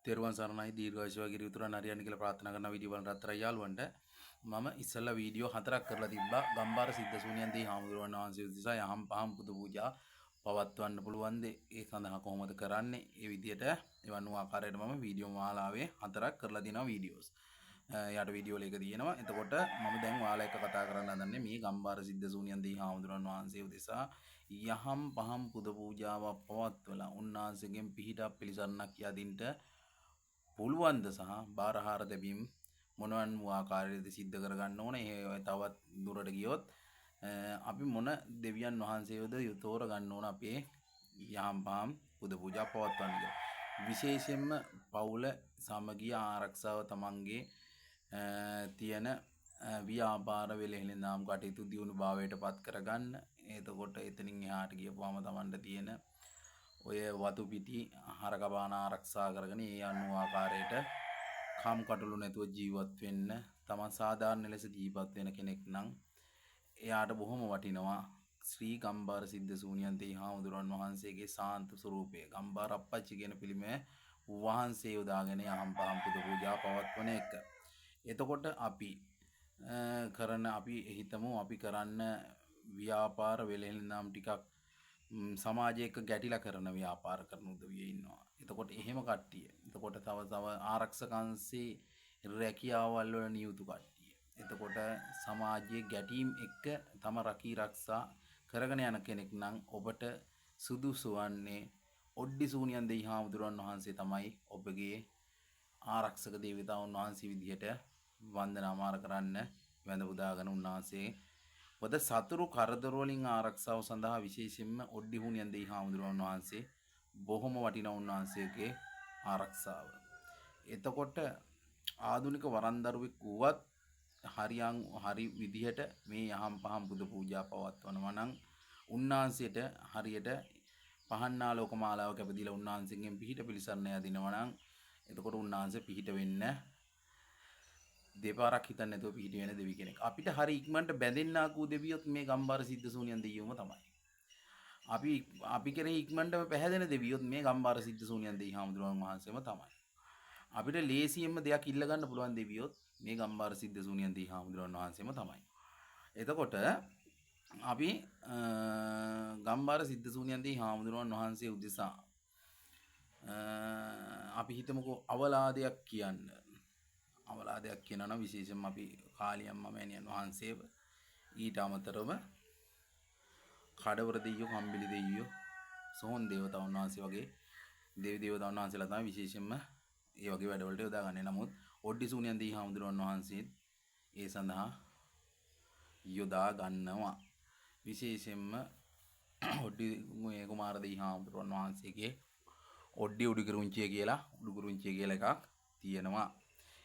තෙරුවන් සරණයි දීර්ඝායුෂ වගේ උතුරන් හරියන්න කියලා ප්‍රාර්ථනා කරන වීඩියෝ බලන රත්තරන් යාළුවන්ට මම ඉස්සෙල්ලා වීඩියෝ 4ක් කරලා තිබ්බා ගම්බාර සිද්ධ ශූන්‍යන්දී හාමුදුරුවන් වහන්සේ උදෙසා යහම් පහම් පුද පූජා පවත්වන්න පුළුවන්ද ඒ සඳහා කොහොමද කරන්නේ ඒ විදිහට එවන් වූ ආකාරයට මම වීඩියෝ මාලාවේ 4ක් කරලා දිනවා වීඩියෝස් යාට වීඩියෝ එක තියෙනවා එතකොට මම දැන් ඔයාලා එක්ක කතා කරන්න හදන්නේ මේ ගම්බාර සිද්ධ ශූන්‍යන්දී හාමුදුරුවන් වහන්සේ උදෙසා යහම් පහම් පුද පූජාවක් පවත්වලා උන්වහන්සේගෙන් පිහිටක් පිළිසරණක් යදින්ට පුළුවන්ද සහ බාරහාර දෙබීම් මොනවන් වූ ආකාරයකද සිද්ධ කරගන්න ඕනේ. ඒ තවත් දුරට ගියොත් අපි මොන දෙවියන් වහන්සේවද තෝර ගන්න ඕන අපේ යහම් පහම් පුද පූජා පවත්වන්න කියලා. විශේෂයෙන්ම පවුල සමගිය ආරක්ෂාව තමන්ගේ තියෙන ව්‍යාපාර වෙලෙහිඳාම් කටයුතු දියුණු භාවයට පත් කරගන්න. එතකොට එතනින් එහාට ගියපුවාම තමන්ට තියෙන ඔය වතු පිටි හරකබාන ආරක්ෂා කරගෙන ඒ අනුව ආකාරයට කම් කටළු නැතුව ජීවත් වෙන්න තමන් සාධාරණ ලෙස ජීවත් වෙන කෙනෙක් නම් එයාට බොහොම වටිනවා ශ්‍රී ගම්බාර සිද්ධ ශූන්‍යන්තේ හාමුදුරන් වහන්සේගේ සාන්ත ස්වරූපය ගම්බාර අප්පච්චි කියන පිළිමය වහන්සේ යොදාගෙන යහම් පහම් පුද පූජා පවත්වන එක. එතකොට අපි හිතමු අපි කරන්න ව්‍යාපාර වෙලෙහිඳාම් ටිකක් සමාජයක ගැටිලා කරන ව්‍යාපාර කරන උදවිය ඉන්නවා. එතකොට එහෙම කට්ටිය. එතකොට තව ආරක්ෂකංශේ රැකියාවල් වල නියුතු කට්ටිය. එතකොට සමාජයේ ගැටීම් එක්ක තම රකී ආරක්ෂා කරගෙන යන කෙනෙක් නම් ඔබට සුදුසු වන්නේ ඔඩ්ඩි ශූන්‍යන්තේ හාමුදුරන් වහන්සේ තමයි ඔබගේ ආරක්ෂක දේවතාවුන් වහන්සේ විදිහට වන්දනාමාර කරන්න වැඳ පුදාගෙන උන්වහන්සේ වද සතුරු කරදර වලින් ආරක්ෂාව සඳහා විශේෂයෙන්ම ඔඩ්ඩි ශූන්‍යන්තේ හාමුදුරන් වහන්සේ බොහොම වටිනා උන්වහන්සේගේ ආරක්ෂාව. එතකොට ආධුනික වරන්දරුවෙක් වුවත් හරි විදිහට මේ යහම් පහම් පුද පූජා පවත්වනවා නම් උන්වහන්සේට හරියට පහන්නාලෝක මාලාව කැපදීලා උන්වහන්සේගෙන් පිහිට පිළිසරණ යදිනවා නම් එතකොට උන්වහන්සේ පිහිට වෙන්න දෙපාරක් හිතන්න නැතුව පිහිට වෙන දෙවි කෙනෙක්. අපිට හරි ඉක්මනට බැඳෙන්නාකූ දෙවියොත් මේ ගම්බාර සිද්ධ ශූන්‍යන් දෙවියෝම තමයි. අපි කෙරෙහි ඉක්මනටම පැහැදෙන දෙවියොත් මේ ගම්බාර සිද්ධ ශූන්‍යන් දෙවි හාමුදුරුවන් වහන්සේම තමයි. අපිට ලේසියෙන්ම දෙයක් ඉල්ල ගන්න පුළුවන් දෙවියොත් මේ ගම්බාර සිද්ධ ශූන්‍යන් දෙවි හාමුදුරුවන් වහන්සේම තමයි. එතකොට අපි ගම්බාර සිද්ධ ශූන්‍යන් දෙවි හාමුදුරුවන් වහන්සේ උදෙසා අපි හිතමුකෝ අවලාදයක් කියන්න. අවලාදයක් කියනවා නම් විශේෂයෙන්ම අපි කාලියම්ම මෑණියන් වහන්සේව ඊට අමතරව කඩවර දෙවියෝ කම්බිලි දෙවියෝ සෝන් දේවතාවුන් වහන්සේ වගේ දේව දේවතාවුන් වහන්සේලා තමයි විශේෂයෙන්ම ඒ වගේ වැඩවලට යොදාගන්නේ. නමුත් ඔඩ්ඩි ශූන්‍යන්තේ හාමුදුරුවන් වහන්සේ ඒ සඳහා යොදා ගන්නවා. විශේෂයෙන්ම ඔඩ්ඩි කුමාර දෙවි හාමුදුරුවන් වහන්සේගේ ඔඩ්ඩි උඩුකුරුංචිය කියලා එකක් තියෙනවා.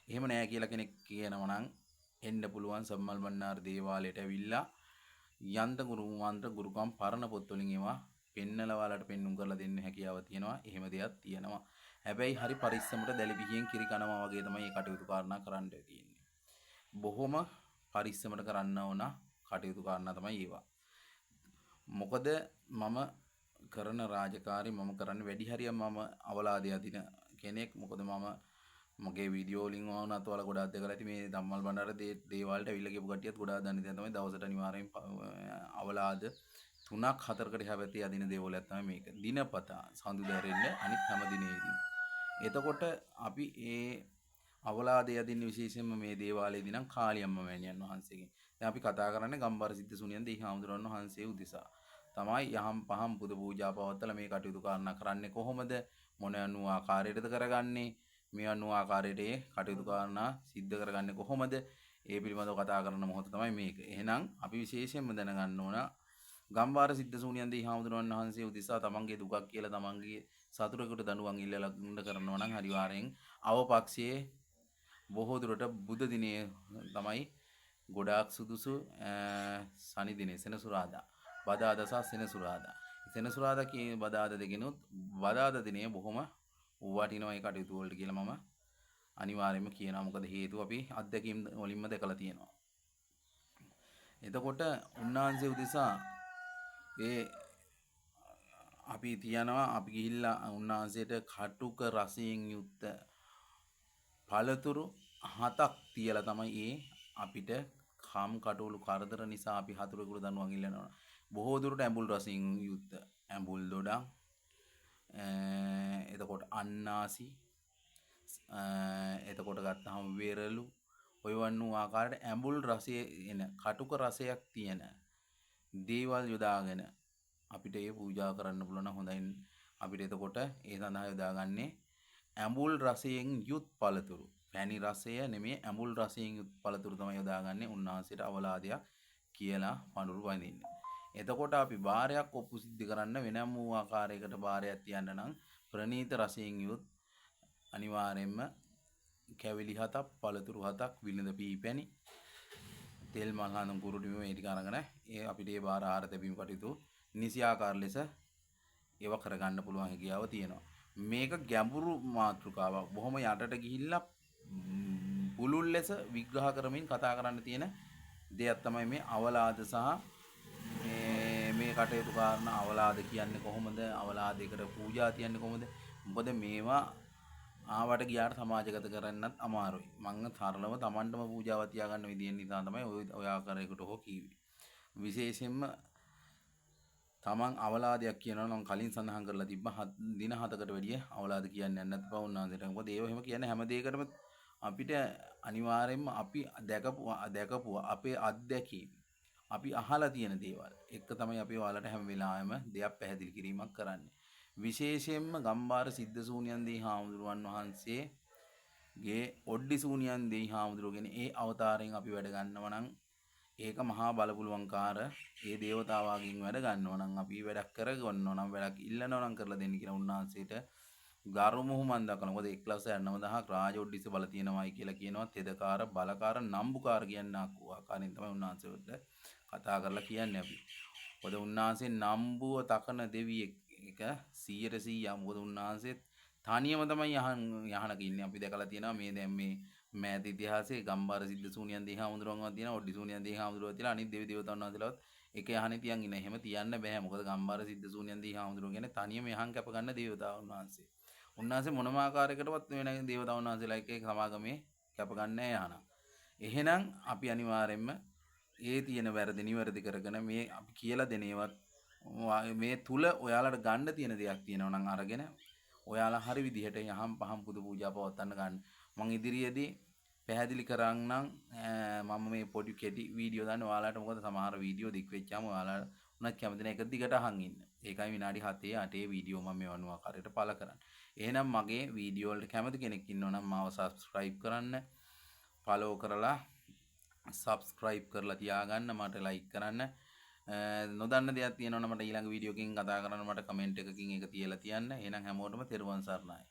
එහෙම නෑ කියලා කෙනෙක් කියනවා නම් එන්න පුළුවන් සම්මල් මන්නාර දේවාලයට ඇවිල්ලා යන්ත ගුරුකම් පරණ පොත් වලින් ඒවා පෙන්නලා ඔයාලට පෙන්눔 කරලා දෙන්න හැකියාව තියෙනවා. එහෙම දෙයක් තියෙනවා. හැබැයි හරි පරිස්සමට දැලි පිහියෙන් කිරි කනවා වගේ තමයි මේ කටයුතු කාරණා කරන්න තියෙන්නේ. බොහොම පරිස්සමට කරන්න ඕන කටයුතු කාරණා තමයි ඒවා. මොකද මම කරන රාජකාරී මම කරන්නේ වැඩි හරියක් මම අවලාදය අදින කෙනෙක්. මොකද මම මගේ වීඩියෝ වලින් වුණත් ඔයාලා ගොඩාක් දැකලා ඇති මේ ධම්මල් බණ්ඩාර දේවාලට ඇවිල්ලා ගියපු කට්ටියත් ගොඩාක් දන්නේ දැන් තමයි දවසට අනිවාර්යෙන් අවලාද 3ක් 4කට හැවැති අදින දේවලක් තමයි මේක. දිනපතා සඳු දැරෙන්න අනිත් හැම දිනෙදී. එතකොට අපි ඒ අවලාදය අදින්න විශේෂයෙන්ම මේ දේවාලයේදී නම් කාලියම්ම මෑණියන් වහන්සේගෙන්. දැන් අපි කතා කරන්නේ ගම්බාර සිද්ධ ශූන්‍යන්තේ හාමුදුරන් වහන්සේ උදෙසා. තමයි යහම් පහම් පුද පූජා පවත්වලා මේ කටයුතු කාරණා කරන්නේ කොහොමද? මොන අනුව ආකාරයටද කරගන්නේ? මේ අනුව ආකාරයට කටයුතු කරනා සිද්ධ කරගන්නේ කොහොමද? ඒ පිළිබඳව කතා කරන මොහොත තමයි මේක. එහෙනම් අපි විශේෂයෙන්ම දැනගන්න ඕන ගම්බාර සිද්ධ ශූන්‍යන්තේ හාමුදුරුවන් වහන්සේ උදෙසා තමන්ගේ දුකක් කියලා තමන්ගේ සතුරෙකුට දඬුවම් ඉල්ලලා කරනවා නම් අනිවාර්යෙන් අවපක්ෂයේ බොහෝ දුරට බුද්ධ දිනයේ තමයි ගොඩාක් සුදුසු සනි දිනේ සෙනසුරාදා. බදාදා සහ සෙනසුරාදා. සෙනසුරාදා කියන බදාදා දෙකිනුත් බදාදා දිනේ බොහොම වටිනවා ඒ කටයුතු වලට කියලා මම අනිවාර්යයෙන්ම කියනවා. මොකද හේතුව අපි අත්දැකීම් වලින්ම දැකලා තියෙනවා. එතකොට උන්වහන්සේ උදෙසා අපි තියනවා අපි ගිහිල්ලා උන්වහන්සේට කටුක රසයෙන් යුක්ත පළතුරු 7ක් තියලා තමයි ඒ අපිට කම් කටුළු කරදර නිසා අපි හතුරෙකුට දනුවම් ඉල්ලනවා. බොහෝ දුරට ඇඹුල් රසයෙන් යුක්ත ඇඹුල් දොඩම්, එතකොට අන්නාසි, එතකොට ගත්තාම වෙරළු, ඔය වන්නු ආකාරයට ඇඹුල් රසයේ එන කටුක රසයක් තියෙන දේවල් යොදාගෙන අපිට ඒ පූජා කරන්න පුළුවන්. හොඳයි. අපිට එතකොට ඒ සඳහා යොදාගන්නේ ඇඹුල් රසයෙන් යුත් පළතුරු. පැණි රසය නෙමෙයි ඇඹුල් රසයෙන් යුත් පළතුරු තමයි යොදාගන්නේ. උන්වහන්සේට අවලාදයක් කියලා පඳුරු වඳින්නේ. එතකොට අපි බාරයක් ඔප්පු සිද්ධ කරන්න වෙනම වූ ආකාරයකට බාරයක් තියන්න නම් ප්‍රණීත රසයෙන් යුත් අනිවාර්යයෙන්ම කැවිලි 7ක්, පළතුරු 7ක්, විලඳ පීපැණි, තෙල් මල් හඳුන් කුරුටු බිම මේ ටික අරගෙන ඒ අපිට ඒ බාර ආහාර තැබීම කටයුතු නිසි ආකාර ලෙස ඒව කරගන්න පුළුවන් හැකියාව තියෙනවා. මේක ගැඹුරු මාතෘකාවක්. බොහොම යටට ගිහිල්ලා පුළුල් ලෙස විග්‍රහ කරමින් කතා කරන්න තියෙන දෙයක් තමයි මේ අවලාද සහ මේ කටයුතු කරන අවලාද කියන්නේ කොහොමද? අවලාදයකට පූජා තියන්නේ කොහොමද? මොකද මේවා ආවට ගියාට සමාජගත කරන්නත් අමාරුයි. මම තරලව Tamanටම පූජාව තියාගන්න විදිය නිසා තමයි ඔය ආකාරයකට හො කිව්වේ. විශේෂයෙන්ම තමන් අවලාදයක් කියනවා නම් කලින් සඳහන් කරලා තිබ්බ දින 7කට වැඩිය අවලාද කියන්නේ නැත්නම් පවුනාන්සේට. මොකද ඒව එහෙම කියන්නේ හැම දෙයකටම අපිට අනිවාර්යයෙන්ම අපි දැකපු අපේ අත්දැකීම් අපි අහලා තියෙන දේවල් එක තමයි අපි ඔයාලට හැම වෙලාවෙම දෙයක් පැහැදිලි කිරීමක් කරන්නේ. විශේෂයෙන්ම ගම්බාර සිද්ධ ශූන්‍යන් දී හාමුදුරුවන් වහන්සේගේ ඔඩ්ඩි ශූන්‍යන් දී හාමුදුරුවෝ ඒ අවතාරයෙන් අපි වැඩ ගන්නවා නම් ඒක මහා බලපුලුවන්කාර ඒ දේවතාවාගෙන් වැඩ ගන්නවා නම් අපි වැඩක් කරගන්නවා නම් වැඩක් ඉල්ලනවා නම් කරලා දෙන්න කියන උන්වහන්සේට ගරුමුහුමන් දක්වනවා. මොකද 1,90,000ක් රාජොඩ්ඩිස බල තියෙනවායි කියලා කියනවා. තෙදකාර බලකාර නම්බුකාර කියන ආකාරයෙන් තමයි උන්වහන්සේට කතා කරලා කියන්නේ අපි. මොකද උන්වහන්සේ නම්බුව තකන දෙවියෙක් එක 100%. මොකද උන්වහන්සේ තනියම තමයි යහනක ඉන්නේ. අපි දැකලා තියෙනවා මේ දැන් මේ මෑත ඉතිහාසයේ ගම්බාර සිද්ධ ශූන්‍යන් දී හාමුදුරුවන්වත් තියෙනවා, ඔඩ්ඩි ශූන්‍යන් දී හාමුදුරුවෝ තියලා අනිත් දෙවි දේවතාවුන් වහන්සේලාවත් එක යහනේ තියන් ඉන්න. එහෙම තියන්න බෑ. මොකද ගම්බාර සිද්ධ ශූන්‍යන් දී හාමුදුරුවෝ කියන්නේ තනියම යහන් කැප ගන්න දේවතාවුන් වහන්සේ. උන්වහන්සේ මොනම ආකාරයකටවත් වෙන දේවතාවුන් වහන්සේලා එක්ක සමාගමේ කැප ගන්න නෑ යහන. එහෙනම් අපි අනිවාර්යයෙන්ම ඒ තියෙන වැරදි නිවැරදි කරගෙන මේ අපි කියලා දෙන ඒවත් මේ තුල ඔයාලට ගන්න තියෙන දෙයක් තියෙනවා නම් අරගෙන ඔයාලා හරි විදිහට යහම් පහම් පුදු පූජා පවත්වන්න ගන්න. මම ඉදිරියේදී පැහැදිලි කරන්නම්. මම මේ පොඩි කෙටි වීඩියෝ දාන්න ඔයාලට. මොකද සමහර වීඩියෝ දික් වෙච්චාම ඔයාලා උනත් කැමති නැහැ එක දිගට අහන් ඉන්න. ඒකයි විනාඩි 7 8 වීඩියෝ මම මේ වුණ ආකාරයට පළ කරන්නේ. එහෙනම් මගේ වීඩියෝ වලට කැමති කෙනෙක් ඉන්නවා නම් මාව subscribe කරන්න, follow කරලා subscribe කරලා තියාගන්න, මට like කරන්න. නොදන්න දෙයක් තියෙනවා නම් මට ඊළඟ වීඩියෝ එකකින් කතා කරන්න, මට කමෙන්ට් එකකින් ඒක තියලා තියන්න. එහෙනම් හැමෝටම තෙරුවන් සරණයි.